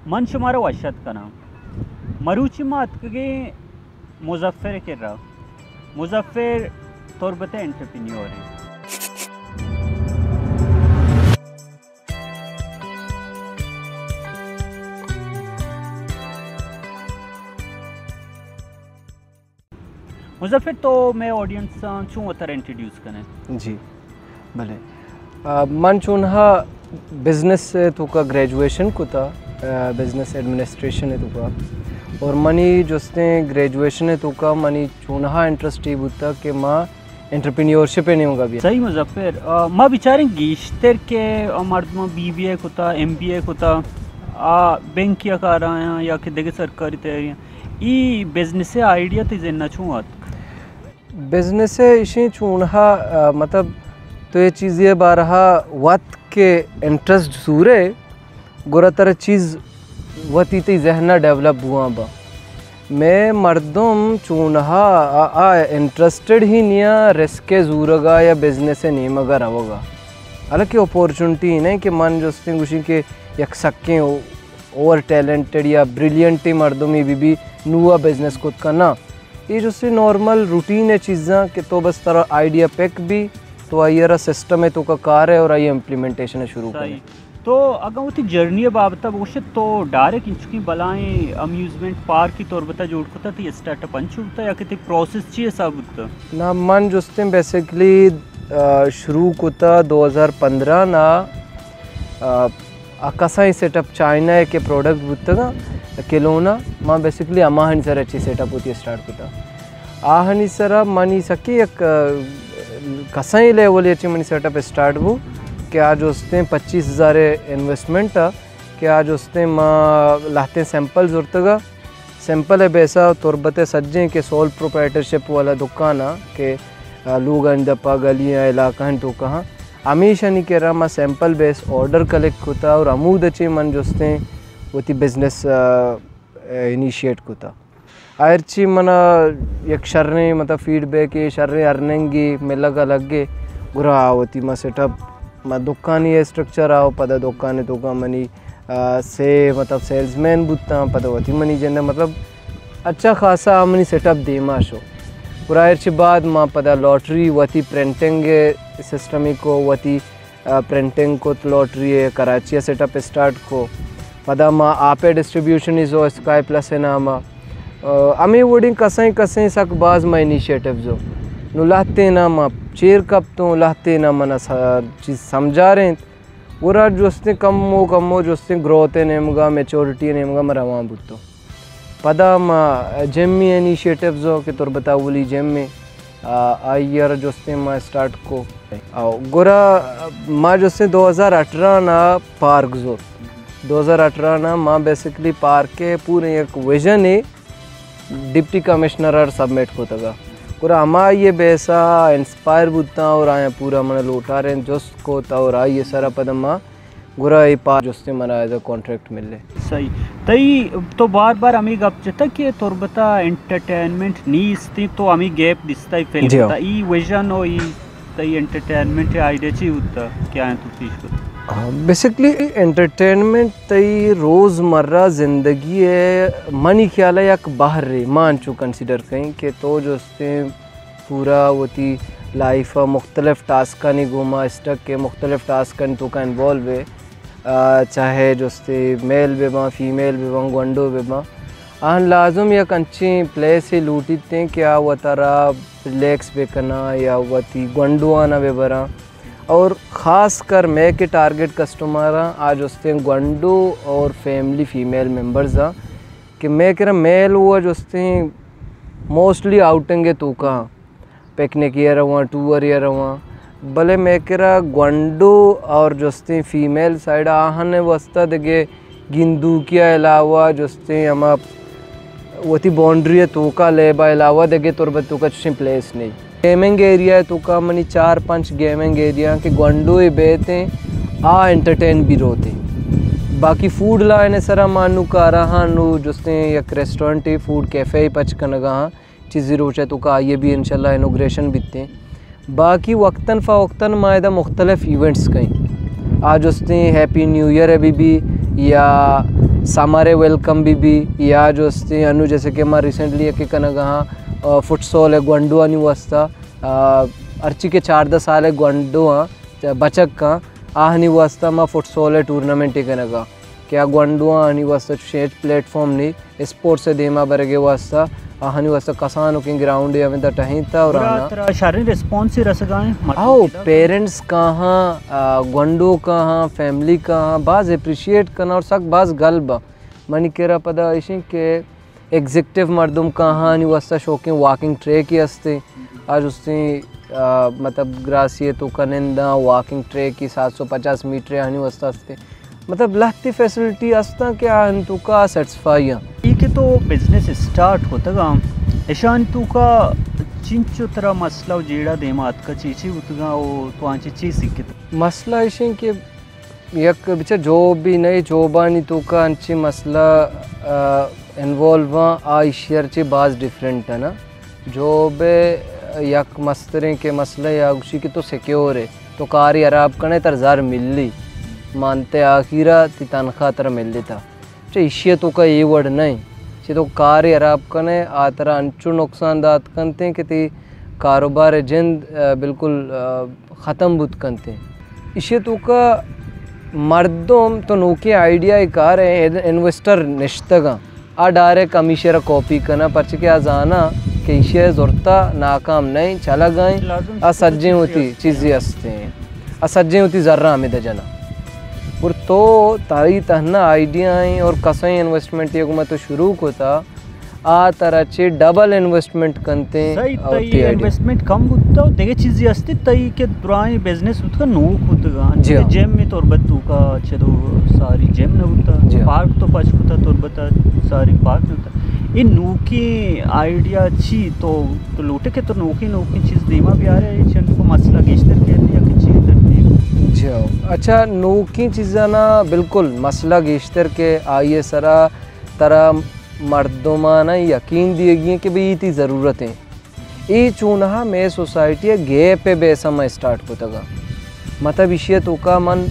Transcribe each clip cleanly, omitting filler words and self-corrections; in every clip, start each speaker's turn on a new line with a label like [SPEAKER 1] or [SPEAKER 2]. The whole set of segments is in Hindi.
[SPEAKER 1] मन शुमारा वशत का नाम मरूची मात के मुजफ्फर के रहा मुजफ्फर तौरबत एंटरप्रेन्योर है। मुजफ्फर तो मैं ऑडियंस चूँ अतर इंट्रोड्यूस करें
[SPEAKER 2] जी भले मन चून्हा बिजनेस से तो का ग्रेजुएशन को था बिजनेस एडमिनिस्ट्रेशन है तो का और मनी जोस्ते ग्रेजुएशन है तो का मनी चून्हा इंटरेस्ट ही बुता कि माँ एंटरप्रेन्योरशिप नहीं होगा भी
[SPEAKER 1] सही मुजफ्फर माँ बेचारे गीश्तर के मर्द में BBA को था MBA को था बैंक किया कर रहा हैं या कि देखे सरकारी तैयारियाँ ये बिजनेस से आइडिया तो जिन्ना छूँ
[SPEAKER 2] बिजनेस से इसी चून्हा मतलब तो ये चीज़ ये बारहा वक्त के इंटरेस्ट सूरे गुरा तरह चीज़ वती ती जहना डेवलप हुआ बा मैं मर्दम चून्हा इंटरेस्टेड ही निया रिस्क जूरगा या बिजनेस से नहीं मगर रहोगा हालांकि अपॉर्चुनिटी नहीं कि मन जो गुशी के यक सक्के ओवर टैलेंटेड या ब्रिलियंट मर्दों में भी नुआ बिजनेस खुद करना ये जो सी नॉर्मल रूटीन है चीज़ें कि तो बस तरह आइडिया पैक भी तो आइए सिस्टम है तो का कार है और आइए इम्प्लीमेंटेशन है शुरू करें
[SPEAKER 1] तो अगर वो जर्नी बाबत वो तो डायरेक्ट इंचुकी बलाएं अम्यूजमेंट पार्क की तौर बता जोड़ को था स्टार्टअप अंचुता या कितनी प्रोसेस चाहिए सब
[SPEAKER 2] ना मन जो बेसिकली शुरू को था 2015 ना कसा सेटअप चाइना के प्रोडक्ट बुतगा केलोना माँ बेसिकली अमाहनी सर अच्छी सेटअप होती है स्टार्ट होता आहनी सर मनी सकी एक कसा ही लेवल अच्छी मनी सेटअप स्टार्ट वो कि आज उसने 25,000 इन्वेस्टमेंट कि आज उसने माँ लाते सैंपल जुर्तगा सैंपल है बेसा तुरबते सज्जे के सोल प्रोप्राइटरशिप वाला दुकान के लोग अंदपा गलियाँ इलाका तो कहाँ हमेशा नहीं कह रहा मैं सैंपल बेस ऑर्डर कलेक्ट होता और अमूद अच्छे मन जो वो थी बिजनेस इनिशिएट होता आयरची मना एक शर्रे मतलब फीडबैक ये शर्रे अर्निंगी मिलगा लगे गुरा होती मैं सेटअप मैं दुकान ये स्ट्रक्चर आओ पता दुकान तो का मनी से मतलब सेल्समैन बुता पता होती मनी जन मतलब अच्छा खासा मनी सेटअप दे माशो पूरा अच्छी बाद माँ पता लॉटरी वती प्रिंटिंग सिस्टम को वती प्रिंटिंग को लॉटरी है कराची सेटअप स्टार्ट को पता माँ आपे डिस्ट्रीब्यूशन इज हो स्काई प्लस है ना माँ अमी वोडिंग कसें सक बाज माँ इनिशिएटिव जो नु लाते ना माँ चेयर कप तो लाते ना मना चीज़ समझा रहे पूरा जो कमो जो ग्रोथ है नेमगा मेच्योरिटी नेमगा मरा वहाँ बुतो पदा माँ जिम में इनिशिएटिव जो कि तुर बता बोली जिम में आइयर जो माँ स्टार्ट को गोरा माँ जो 2018 ना पार्क जो 2018 ना माँ बेसिकली पार्क के पूरे एक विजन है डिप्टी कमिश्नर सबमिट को तगा पूरा हमारा ये बेसा इंस्पायर बुता और आया पूरा मन लौटा रहे जोश को था और आई ये सारा पदमा गुरा ये पार जोस्ते मना एज अ कॉन्ट्रैक्ट मिले
[SPEAKER 1] सही तई तो बार बार हमें गप चता कि तोरबता एंटरटेनमेंट नी इस्ती तो हमें गैप दिसता ही फैल होता ई विजन हो ई तई एंटरटेनमेंट आइडिया ची होता क्या है तो प्लीज
[SPEAKER 2] बेसिकली एंटरटेनमेंट तई रोज़मर्रा ज़िंदगी है मनी ख्याल है एक बाहर रे मान चु कंसिडर कहीं कि तो जो पूरा होती लाइफ मुख्तलिफ टास्क नहीं घूमा स्टक के मुख्तलिफ टास्क तो का इन्वॉल्व है चाहे जो मेल बेबा फीमेल बेबा गंडो बेबा आन लाजम या कंची प्लेस ही लूटी थे क्या वह तारा रिलैक्स बेकना या वती गंडो आना बेबरा और ख़ास कर मैं के टारगेट कस्टमर आज उससे गंडो और फैमिली फीमेल मेंबर्स कि मैं कह रहा मेल हुआ जो मोस्टली आउटिंग तो कहाँ पिकनिक ये रहा टूर ये रहा भले मैं कह रहा गंडो और जो फीमेल साइड आहने वस्ता देगे गिंदू के अलावा जो हम वो थी बाउंड्री है तो का लेबा अलावा देगे तुरबत तो का प्लेस नहीं गेमिंग एरिया है तो का मनी 4-5 गेमिंग एरिया के गंडो ही बेते एंटरटेन भी रोते बाकी फूड लाने सरा मानू का रहा नु जिसने एक रेस्टोरेंट ही फूड कैफ़े ही पच कनगा चीज़ें रोचे तो का ये भी इंशाल्लाह इनोग्रेशन बीतते बाकी वक्तन मायदा मुख्तलिफ इवेंट्स कहीं आज उसने हैप्पी न्यू ईयर अभी भी या समारे वेलकम भी या जो असते अनु जैसे कि मैं रिसेंटली एक कनगा फुटसॉल है ग्वंडुआ नहीं वस्ता अर्ची के 4-10 साल है ग्वंडुआ बचक का आहनी वस्ता मैं फुटसॉल है टूर्नामेंट कनगा क्या ग्वंडुआ आहनी वस्ता शेज प्लेटफॉर्म नहीं स्पोर्ट्स से देमा बरगे वस्ता आहनी वस्ता कसानो के ग्राउंड या में टहीता और
[SPEAKER 1] आना शारीरिक रिस्पांस रसगाएं
[SPEAKER 2] आओ पेरेंट्स कहाँ ग्वंडो कहाँ फैमिली कहाँ बाज अप्रिशिएट करना और सक बाज गल्बा मनी केरा पदा इसी के एग्जीक्यूटिव मर्दुम कहाँ नहीं वस्ता शौकीन वॉकिंग ट्रैक ही हस्ते आज उसने मतलब ग्रासिए तो कनिंदा वॉकिंग ट्रैक की 750 मीटर आनी वस्ता हस्ते मतलब लहती फैसिलिटी अस्ता क्या तू का सेटिस्फाई
[SPEAKER 1] ठीक है। तो बिजनेस स्टार्ट होता गा ऐशान तू का चिंचो तरह मसला जेड़ा देमात का चीची उतगा वो तो आंची चीज सिक्कित
[SPEAKER 2] मसला इशे के यक बिचा जो भी नहीं जोबानी तो का अंची मसला इन्वॉल्व आ इशियर ची बाज डिफरेंट है ना जो बे यक मस्तरे के मसले या उसी की तो सिक्योर है तो कारी अराब कने तरजार मिली मानते आखिरा ती तनख्वाह तर मिल देता चे इशिय तो का ये वर्ड नहीं चे तो कारी अराब कने आ तरह अंचु नुकसान दात करते कि ती कारोबार जिंद बिल्कुल ख़त्म बुत करते इशिय तो का मर्दों तो नोकी आइडिया ही कार है इन्वेस्टर निश्तगा आ डायरेक्ट कमीशरा कॉपी करना पर्चे के आ जाना कि इशिय ज़रूरता नाकाम नहीं चला गए आ सज्जे होती चीज़ें हंसते हैं आ सज्जे होती ज़र्रा हमें दजना और तो तारी तहना आइडिया आई और कसई इन्वेस्टमेंट ये मैं तो शुरू को था आ तरह चे डबल इन्वेस्टमेंट करते
[SPEAKER 1] हैं इन्वेस्टमेंट कम होता है देखे चीज़ें अस्ति तई के दुरानी बिजनेस उसका नोक होता है जेम में तोरबत का अच्छे तो सारी जेम न होता पार्क तो पच होता तोरबत सारी पार्क न होता ये नोकी आइडिया अच्छी तो लूटे के तो नोकी चीज़ दीमा भी आ रहा है चंद को मसला गेस्टर कह दिया कि चीज़
[SPEAKER 2] अच्छा नोकी चीज़ा ना बिल्कुल मसला गेश्तर के आइए सरा तरह मर्दों ना यकीन दिएगी कि भाई इतनी ज़रूरत है ये चूना में सोसाइटी गे पे बेसमा स्टार्ट होता गा मतलब इशिय तो का मन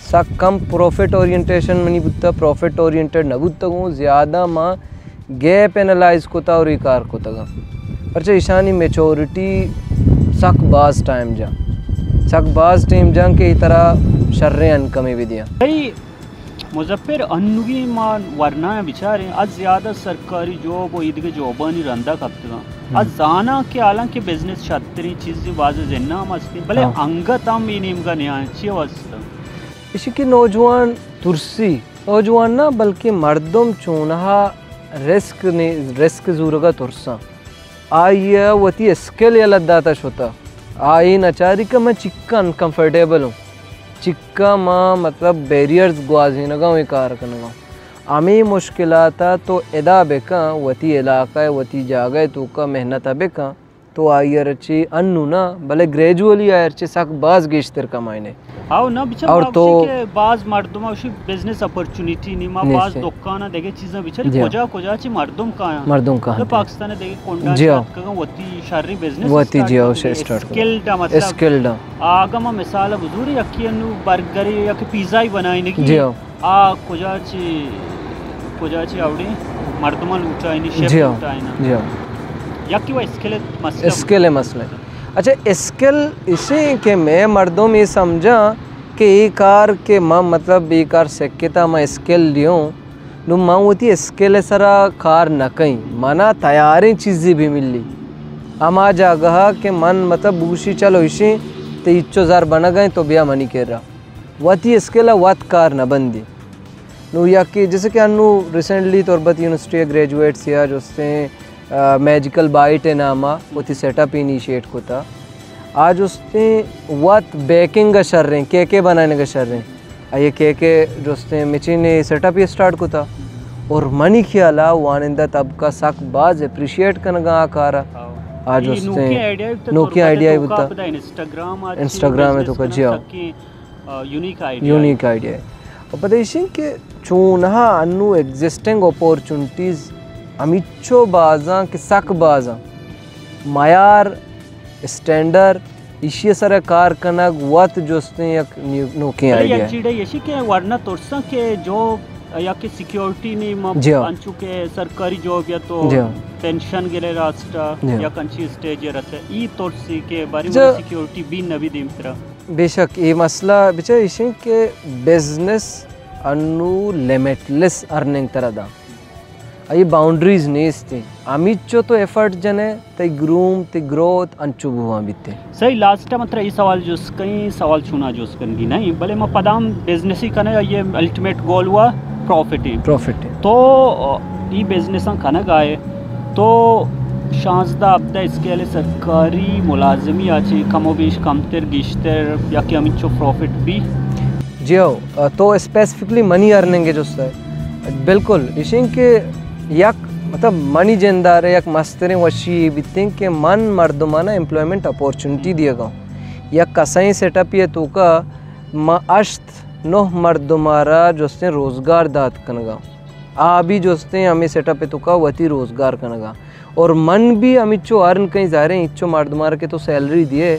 [SPEAKER 2] सा कम प्रॉफिट ओरिएंटेशन मनी बुत्ता प्रॉफिट ओरिएंटेड न बुत्ता गो ज़्यादा माँ गैप एनालाइज कोता और इकार कोता गा अच्छा ईशानी मेचोरिटी सक बाज टाइम जा सकबाज टीम जंग के तरह शर्रे अनकमी भी दिया
[SPEAKER 1] भाई मुजफ्फर अन्नुगी मान वरना बेचारे आज ज़्यादा सरकारी जॉब और ईद के जॉबानी रंदा कप्तगा आज जाना के आला के बिजनेस छतरी चीज़ें बाज़ जिन्ना मस्ती भले अंगत हम इन इमका न्याची वस्ता
[SPEAKER 2] इसी की नौजवान तुर्सी नौजवान ना बल्कि मर्दों चूनहा रिस्क जूरगा तुरसा आइया वती स्किल या लद्दाता होता आई नचारी का मैं चिक्का अनकम्फर्टेबल हूँ चिक्का माँ मतलब बैरियर्स ग्वाजी नगा हुई कार कनगा आमी मुश्किलाता तो एदा बेका वती इलाका वती जागए तो का मेहनत बेका तो आयर ची अन्नू ना भले ग्रेजुअली आयर ची सक बाज गेश्तर कमाइने
[SPEAKER 1] आओ ना बिचार और तो बाज मर्दों उसी बिजनेस अपॉर्चुनिटी नहीं माँ बाज दुकाना देखे चीज़ें बिचारी कोजा ची मर्दों का तो पाकिस्तान ने देखे कोंडा का वती शारी बिजनेस
[SPEAKER 2] वती जियो से स्टार्ट
[SPEAKER 1] स्किल्ड आगा माँ मिसाल बुजुर्ग यकी अन्नू बर्गर या कि पिज़्ज़ा ही बनाने की जियो आ कोजा ची आवड़ी मर्दों लूटा नहीं शेफ लूटा है ना जियो यकी वो
[SPEAKER 2] स्किल मसले अच्छा स्किल इसी के मैं मर्दों में समझा कि ये कार के माँ मतलब ये कार सेक्ता मैं स्किल लियो नु माँ होती स्किल सरा कार न कहीं माना तैयारी चीज़ें भी मिली अमा जागह के मन मतलब बूशी चलो इसी तो इच्छो जार बना गए तो बिया मनी कह रहा वती स्किल वत कार न बंदी नु या कि जैसे कि अनु रिसेंटली तौरबत यूनिवर्सिटी ग्रेजुएट्स या जो से मैजिकल बाइट है नामा वो थी सेटअप इनिशिएट को था आज उसने वत बेकिंग का शर रहे केके बनाने का शर रहे ये केके जो उसने मिची ने सेटअप ये स्टार्ट को था और मनी ख्याला वानिंदा तब का सक बाज अप्रिशिएट करना गा आकारा आज उसने नोकिया आइडिया ही बता इंस्टाग्राम में तो का जिया यूनिक आइडिया और पता इसी के चूनहा अन्नू एग्जिस्टिंग अपॉर्चुनिटीज़ अमिच्छो बाजा कि सक बाजा मायार स्टैंडर्ड इशी सर कार कनक वत जोस्ते एक नोकी आइडिया
[SPEAKER 1] एक चीज यशी के वरना तोरसा के जो या के सिक्योरिटी ने अंचु के सरकारी जॉब या तो पेंशन गेले राष्ट्र या कंची स्टेज रहते ई तोरसी के बारे में सिक्योरिटी भी नवी दीम तरह
[SPEAKER 2] बेशक ये मसला बिचा इशे के बिजनेस अनु लिमिटलेस अर्निंग तरह दा आई बाउंड्रीज नहीं इसते आमिचो तो एफर्ट जने ते ग्रूम ते ग्रोथ अंचु बुआ बिते
[SPEAKER 1] सही लास्ट टाइम मतलब ये सवाल जोस कई सवाल चुना जोस कनगी नहीं भले म पदाम बिजनेस ही कने ये अल्टीमेट गोल हुआ प्रॉफिट तो ये बिजनेस खाना गाए तो शांसदा अब इसके लिए सरकारी मुलाजमी आची कमोबेश कमतर गिश्तर या कि अमिचो प्रॉफिट भी
[SPEAKER 2] जियो तो स्पेसिफिकली मनी अर्निंग जो है बिल्कुल इशिंग के यक मतलब मनी जेंदार यक मस्तरे वशी बितिंग के मन मर्दमाना एम्प्लॉयमेंट अपॉर्चुनिटी दिएगा या कसाई सेटअप ये तो का अश्त नोह मर्दमारा जोस्ते रोजगार दात कनगा अभी जोस्ते हमें सेटअप है तो का वती रोजगार कनगा और मन भी हम इच्छो अर्न कहीं जा रहे हैं इच्छो मर्दमार के तो सैलरी दिए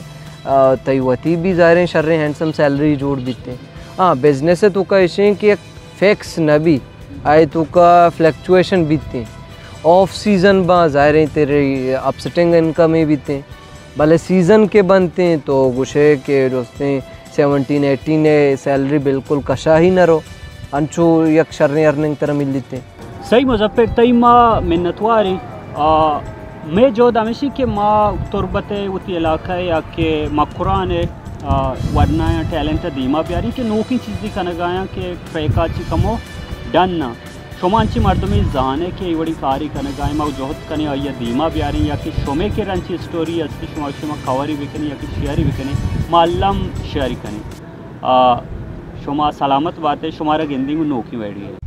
[SPEAKER 2] तई वती भी जा रहे हैं शर्रे हैंडसम सैलरी जोड़ बीते हाँ बिजनेस है तो का इसे कि एक फिक्स न भी आए तो का फ्लक्चुएशन बीतते ऑफ सीज़न बा जा रहे तेरे अपसेटिंग इनकम में बीते भले सीज़न के बनते हैं तो गुशे के दोस्ते 17-18 ने सैलरी बिल्कुल कशा ही न रो अंचो यक शर्रे अर्निंग तरह मिल लेते
[SPEAKER 1] सही मुजफ्फर तई माँ मिन्नतवारी मैं जो दामिशी के माँ तुरबते उती इलाका या के मकुरान है वरना या टैलेंट धीमा प्यारी के नोकी चीज़ी कनगाया के ट्रेकाची कमो डन शोमांची मर्दमी जाने के वड़ी कारी कनगाय माँ जोहत कने या धीमा प्यारी या कि शोमे के रंची स्टोरी अस्ती शुमा शुमा कवरी बिकने या कि शेयरी बिकने मालम शेयरी कने शुमा सलामत बातें शुमारा गिंदी में नोकी बैठी है।